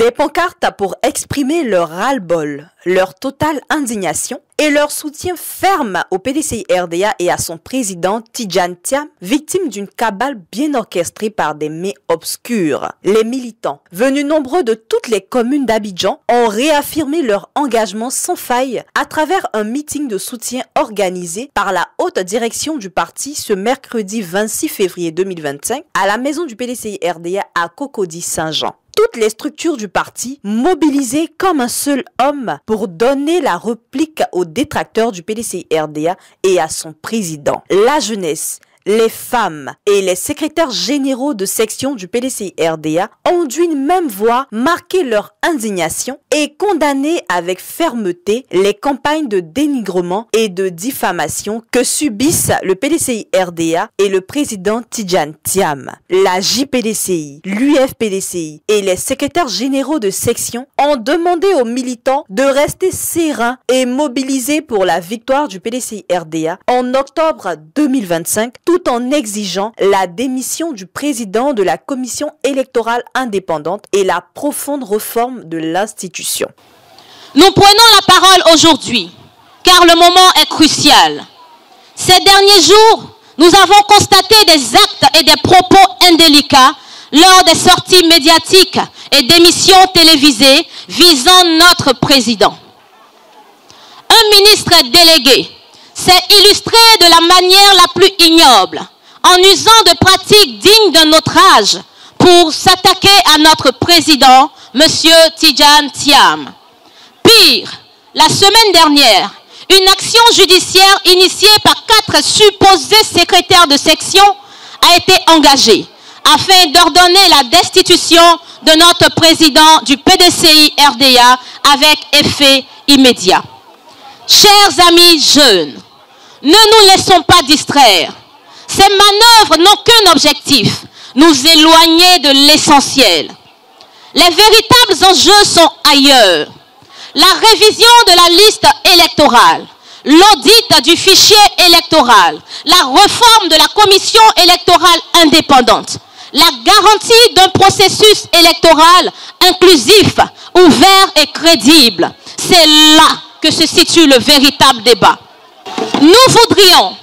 Des pancartes pour exprimer leur ras-le-bol, leur totale indignation et leur soutien ferme au PDCI RDA et à son président Tidjane Thiam, victime d'une cabale bien orchestrée par des mains obscures. Les militants, venus nombreux de toutes les communes d'Abidjan, ont réaffirmé leur engagement sans faille à travers un meeting de soutien organisé par la haute direction du parti ce mercredi 26 février 2025 à la maison du PDCI RDA à Cocody-Saint-Jean. Toutes les structures du parti mobilisées comme un seul homme pour donner la réplique aux détracteurs du PDCI RDA et à son président. La jeunesse, les femmes et les secrétaires généraux de section du PDCI RDA ont d'une même voix marqué leur indignation et condamné avec fermeté les campagnes de dénigrement et de diffamation que subissent le PDCI RDA et le président Tidjane Thiam. La JPDCI, l'UFPDCI et les secrétaires généraux de section ont demandé aux militants de rester sereins et mobilisés pour la victoire du PDCI RDA en octobre 2025, tout en exigeant la démission du président de la commission électorale indépendante et la profonde réforme de l'institution. Nous prenons la parole aujourd'hui, car le moment est crucial. Ces derniers jours, nous avons constaté des actes et des propos indélicats lors des sorties médiatiques et d'émissions télévisées visant notre président. Un ministre délégué s'est illustré de la manière la plus ignoble, en usant de pratiques dignes de notre âge pour s'attaquer à notre président, M. Tidjane Thiam. Pire, la semaine dernière, une action judiciaire initiée par 4 supposés secrétaires de section a été engagée afin d'ordonner la destitution de notre président du PDCI RDA avec effet immédiat. Chers amis jeunes, ne nous laissons pas distraire. Ces manœuvres n'ont qu'un objectif, nous éloigner de l'essentiel. Les véritables enjeux sont ailleurs. La révision de la liste électorale, l'audit du fichier électoral, la réforme de la commission électorale indépendante, la garantie d'un processus électoral inclusif, ouvert et crédible. C'est là que se situe le véritable débat. Nous voudrions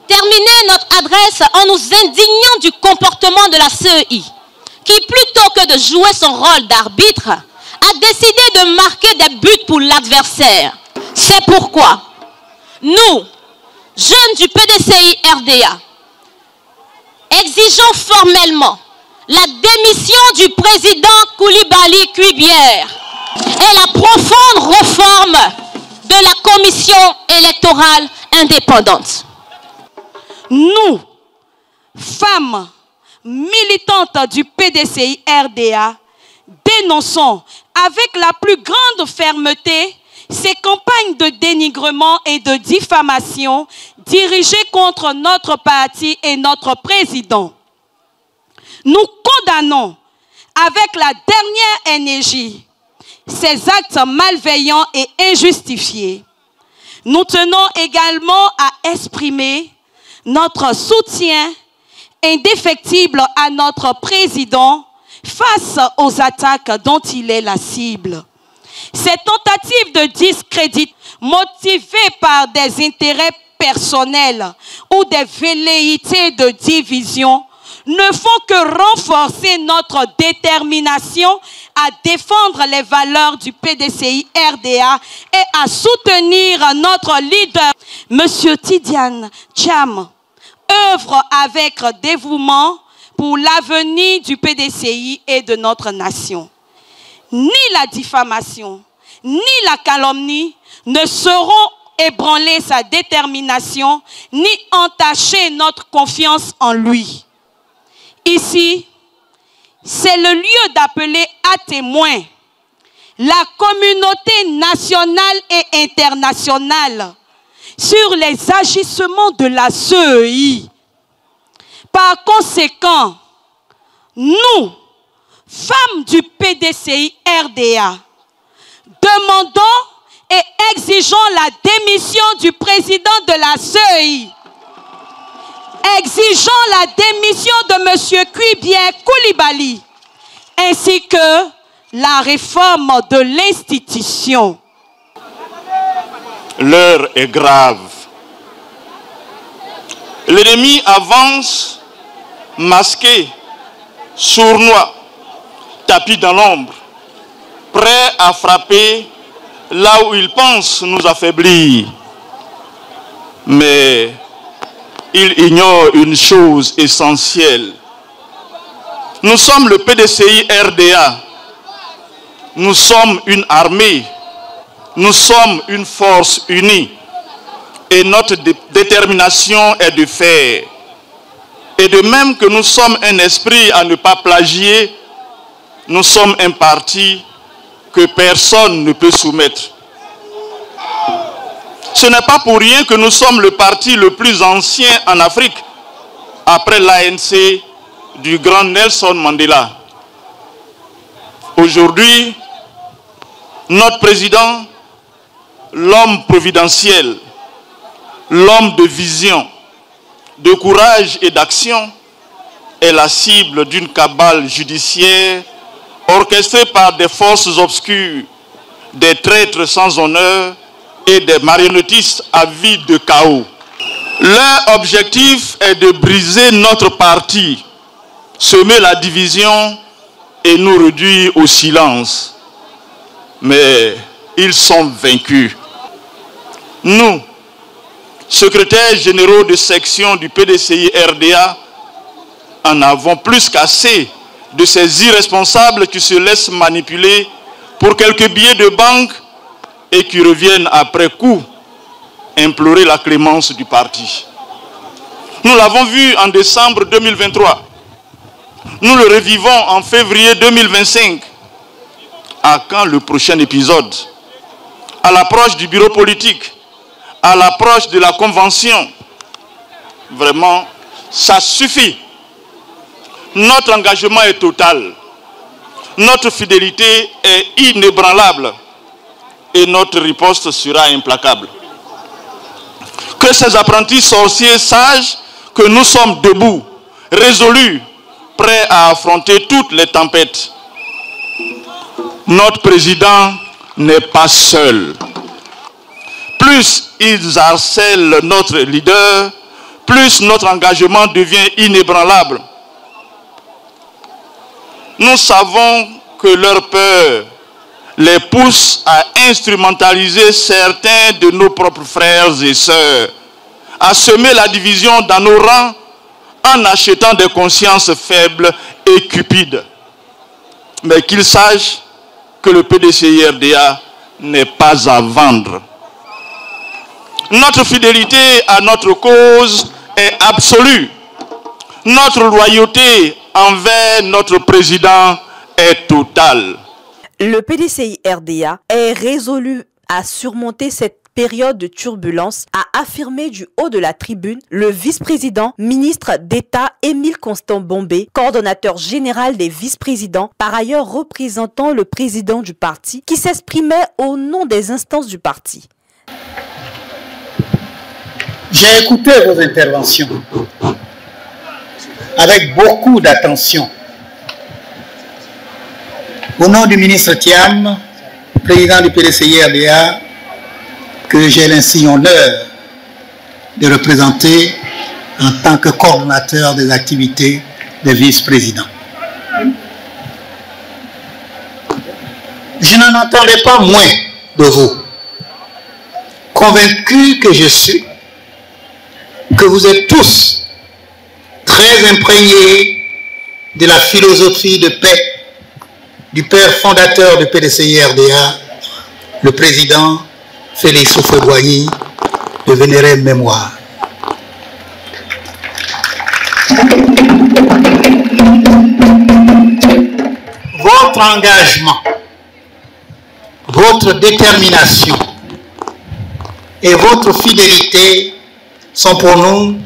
terminer notre adresse en nous indignant du comportement de la CEI, qui plutôt que de jouer son rôle d'arbitre, a décidé de marquer des buts pour l'adversaire. C'est pourquoi nous, jeunes du PDCI RDA, exigeons formellement la démission du président Coulibaly Cuibière et la profonde réforme de la commission électorale indépendante. Nous, femmes militantes du PDCI RDA, dénonçons avec la plus grande fermeté ces campagnes de dénigrement et de diffamation dirigées contre notre parti et notre président. Nous condamnons avec la dernière énergie ces actes malveillants et injustifiés. Nous tenons également à exprimer notre soutien indéfectible à notre président face aux attaques dont il est la cible. Ces tentatives de discrédit motivées par des intérêts personnels ou des velléités de division ne font que renforcer notre détermination à défendre les valeurs du PDCI RDA et à soutenir notre leader, M. Tidjane Thiam, œuvre avec dévouement pour l'avenir du PDCI et de notre nation. Ni la diffamation, ni la calomnie ne sauront ébranler sa détermination, ni entacher notre confiance en lui. Ici, c'est le lieu d'appeler à témoin la communauté nationale et internationale sur les agissements de la CEI. Par conséquent, nous, femmes du PDCI RDA, demandons et exigeons la démission du président de la CEI. Exigeons la démission de M. Cuibière Coulibaly, ainsi que la réforme de l'institution. L'heure est grave. L'ennemi avance, masqué, sournois, tapis dans l'ombre, prêt à frapper là où il pense nous affaiblir. Mais il ignore une chose essentielle. Nous sommes le PDCI RDA. Nous sommes une armée. Nous sommes une force unie. Et notre détermination est de faire. Et de même que nous sommes un esprit à ne pas plagier, nous sommes un parti que personne ne peut soumettre. Ce n'est pas pour rien que nous sommes le parti le plus ancien en Afrique, après l'ANC du grand Nelson Mandela. Aujourd'hui, notre président, l'homme providentiel, l'homme de vision, de courage et d'action, est la cible d'une cabale judiciaire orchestrée par des forces obscures, des traîtres sans honneur et des marionnettistes avides de chaos. Leur objectif est de briser notre parti, semer la division et nous réduire au silence. Mais ils sont vaincus. Nous, secrétaires généraux de section du PDCI RDA, en avons plus qu'assez de ces irresponsables qui se laissent manipuler pour quelques billets de banque et qui reviennent après coup implorer la clémence du parti. Nous l'avons vu en décembre 2023. Nous le revivons en février 2025. À quand le prochain épisode? À l'approche du bureau politique, à l'approche de la convention. Vraiment, ça suffit. Notre engagement est total. Notre fidélité est inébranlable. Et notre riposte sera implacable. Que ces apprentis sorciers sachent que nous sommes debout, résolus, prêts à affronter toutes les tempêtes. Notre président n'est pas seul. Plus ils harcèlent notre leader, plus notre engagement devient inébranlable. Nous savons que leur peur les pousse à instrumentaliser certains de nos propres frères et sœurs, à semer la division dans nos rangs en achetant des consciences faibles et cupides. Mais qu'ils sachent que le PDCI RDA n'est pas à vendre. Notre fidélité à notre cause est absolue. Notre loyauté envers notre président est totale. Le PDCI RDA est résolu à surmonter cette période de turbulence, a affirmé du haut de la tribune le vice-président, ministre d'État Émile Constant Bombé, coordonnateur général des vice-présidents, par ailleurs représentant le président du parti, qui s'exprimait au nom des instances du parti. J'ai écouté vos interventions avec beaucoup d'attention. Au nom du ministre Thiam, président du PDCI RDA, que j'ai l'insigne honneur de représenter en tant que coordonnateur des activités des vice-présidents. Je n'en entendais pas moins de vous, convaincu que je suis, que vous êtes tous très imprégnés de la philosophie de paix du père fondateur du PDCI RDA, le président Félix Houphouët-Boigny, de vénérée mémoire. Votre engagement, votre détermination et votre fidélité sont pour nous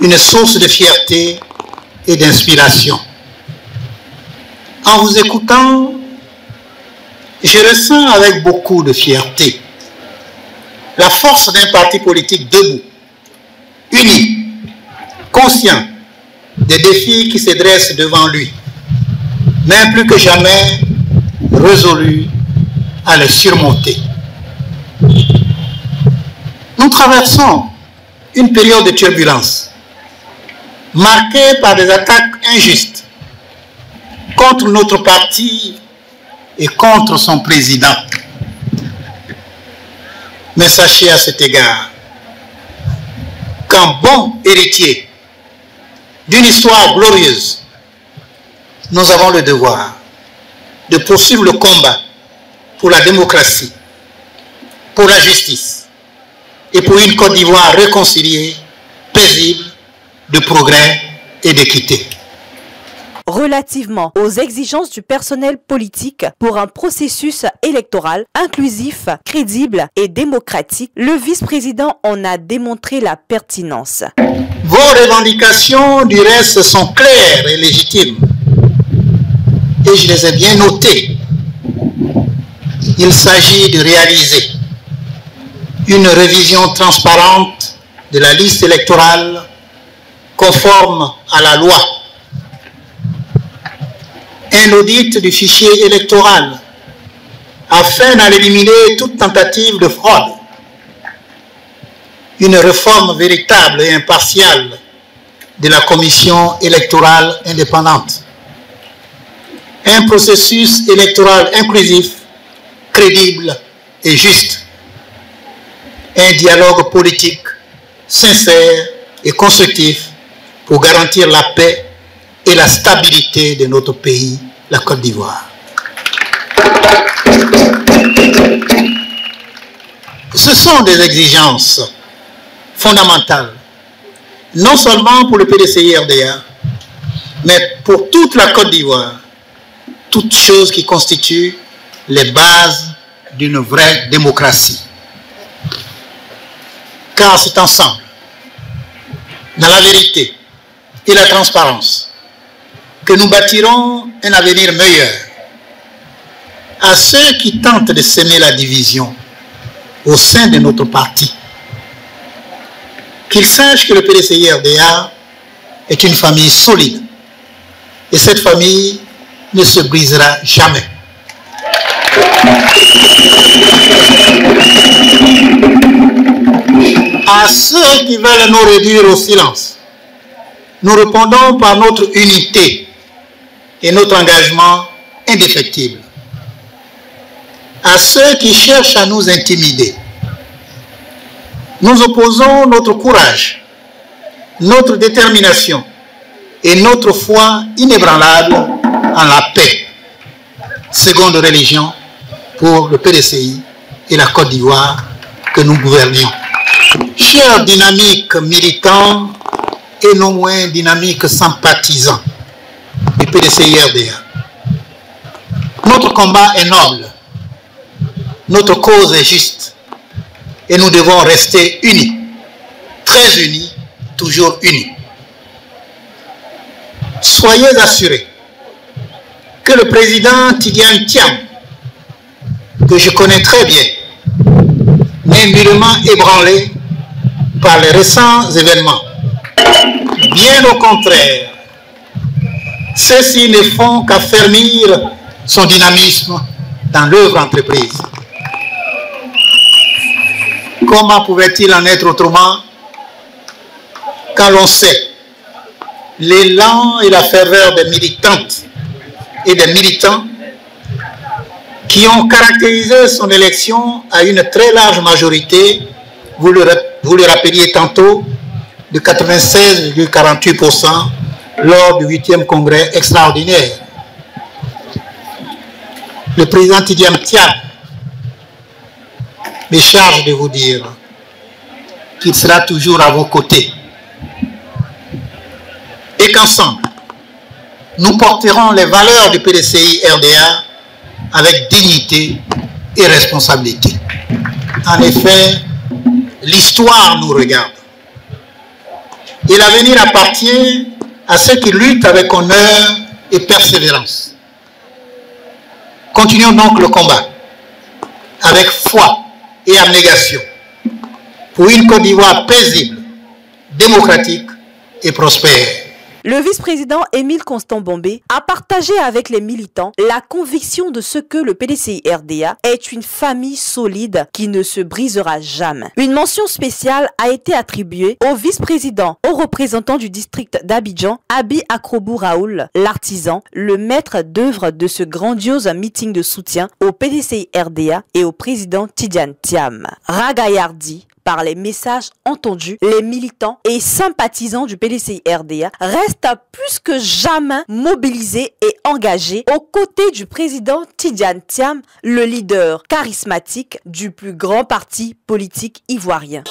une source de fierté et d'inspiration. En vous écoutant, je ressens avec beaucoup de fierté la force d'un parti politique debout, uni, conscient des défis qui se dressent devant lui, mais plus que jamais résolus à les surmonter. Nous traversons une période de turbulence marquée par des attaques injustes contre notre parti et contre son président. Mais sachez à cet égard qu'en bon héritier d'une histoire glorieuse, nous avons le devoir de poursuivre le combat pour la démocratie, pour la justice et pour une Côte d'Ivoire réconciliée, paisible, de progrès et d'équité. Relativement aux exigences du personnel politique pour un processus électoral inclusif, crédible et démocratique, le vice-président en a démontré la pertinence. Vos revendications du reste sont claires et légitimes et je les ai bien notées. Il s'agit de réaliser une révision transparente de la liste électorale conforme à la loi, un audit du fichier électoral afin d'en éliminer toute tentative de fraude, une réforme véritable et impartiale de la commission électorale indépendante, un processus électoral inclusif, crédible et juste, un dialogue politique sincère et constructif pour garantir la paix et la stabilité de notre pays, la Côte d'Ivoire. Ce sont des exigences fondamentales, non seulement pour le PDCI-RDA, mais pour toute la Côte d'Ivoire, toutes choses qui constituent les bases d'une vraie démocratie. Car c'est ensemble, dans la vérité et la transparence, que nous bâtirons un avenir meilleur. À ceux qui tentent de semer la division au sein de notre parti, qu'ils sachent que le PDCI-RDA est une famille solide et cette famille ne se brisera jamais. À ceux qui veulent nous réduire au silence, nous répondons par notre unité et notre engagement indéfectible. À ceux qui cherchent à nous intimider, nous opposons notre courage, notre détermination et notre foi inébranlable en la paix, seconde religion pour le PDCI et la Côte d'Ivoire que nous gouvernions. Chers dynamiques militants et non moins dynamiques sympathisants du PDCI-RDA, notre combat est noble, notre cause est juste et nous devons rester unis, très unis, toujours unis. Soyez assurés que le président Tidjane Thiam, que je connais très bien, n'est nullement ébranlé par les récents événements. Bien au contraire, ceux-ci ne font qu'affermir son dynamisme dans l'œuvre entreprise. Comment pouvait-il en être autrement quand l'on sait l'élan et la ferveur des militantes et des militants qui ont caractérisé son élection à une très large majorité, vous le rappeliez tantôt, de 96,48% lors du 8e congrès extraordinaire. Le président Tidjane Thiam me charge de vous dire qu'il sera toujours à vos côtés et qu'ensemble, nous porterons les valeurs du PDCI-RDA avec dignité et responsabilité. En effet, l'histoire nous regarde. Et l'avenir appartient à ceux qui luttent avec honneur et persévérance. Continuons donc le combat avec foi et abnégation pour une Côte d'Ivoire paisible, démocratique et prospère. Le vice-président Émile Constant Bombé a partagé avec les militants la conviction de ce que le PDCI-RDA est une famille solide qui ne se brisera jamais. Une mention spéciale a été attribuée au vice-président, au représentant du district d'Abidjan, Abi Akrobou Raoul, l'artisan, le maître d'œuvre de ce grandiose meeting de soutien au PDCI-RDA et au président Tidjane Thiam. Ragaillardi, par les messages entendus, les militants et sympathisants du PDCI-RDA restent plus que jamais mobilisés et engagés aux côtés du président Tidjane Thiam, le leader charismatique du plus grand parti politique ivoirien.